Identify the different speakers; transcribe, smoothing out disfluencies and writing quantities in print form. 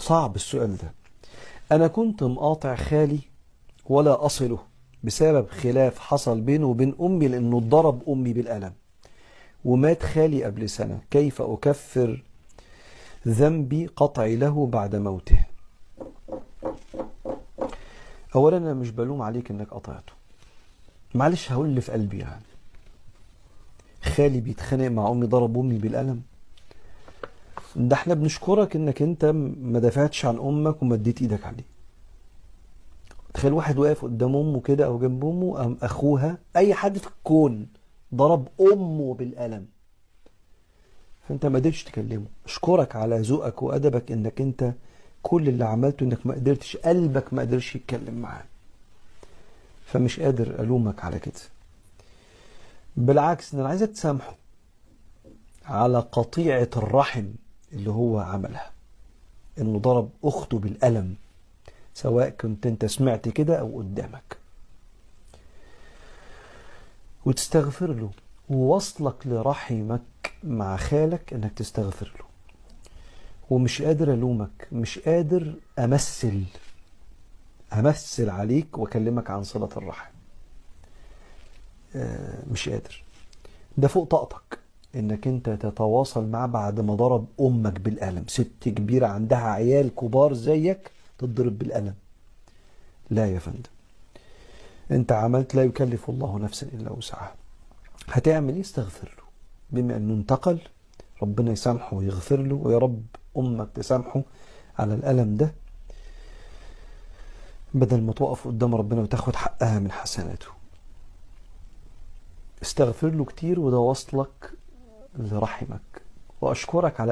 Speaker 1: صعب السؤال ده. أنا كنت مقاطع خالي ولا أصله بسبب خلاف حصل بينه وبين أمي لأنه ضرب أمي بالقلم، ومات خالي قبل سنة. كيف أكفر ذنبي قطعي له بعد موته؟ أولا أنا مش بلوم عليك إنك قطعته، معلش هقول اللي في قلبي. يعني خالي بيتخانق مع أمي، ضرب أمي بالقلم؟ ده احنا بنشكرك إنك أنت ما دافعتش عن أمك وما اديت إيدك عليه. تخيل واحد واقف قدام أمه كده أو جنب أمه، أم أخوها أي حد في الكون ضرب أمه بالقلم، فأنت ما قدرتش تكلمه. أشكرك على ذوقك وأدبك، إنك أنت كل اللي عملته إنك ما قدرتش، قلبك ما قدرش يتكلم معاه. فمش قادر ألومك على كده، بالعكس أنا عايزك تسامحه على قطيعة الرحم اللي هو عملها، إنه ضرب أخته بالقلم، سواء كنت أنت سمعت كده أو قدامك، وتستغفر له. ووصلك لرحمك مع خالك إنك تستغفر له. ومش قادر ألومك، مش قادر أمثل عليك وأكلمك عن صلة الرحم. مش قادر. ده فوق طاقتك انك انت تتواصل معاه بعد ما ضرب امك بالقلم. ست كبيرة عندها عيال كبار زيك تضرب بالقلم؟ لا يا فندم، انت عملت لا يكلف الله نفسا الا وسعها. هتعمل ايه؟ استغفر له. بما انه انتقل، ربنا يسامحه ويغفر له، ويا رب امك تسامحه على الالم ده، بدل ما تقف قدام ربنا وتاخد حقها من حسناته. استغفر له كتير، وده وصلك لرحمك. واشكرك على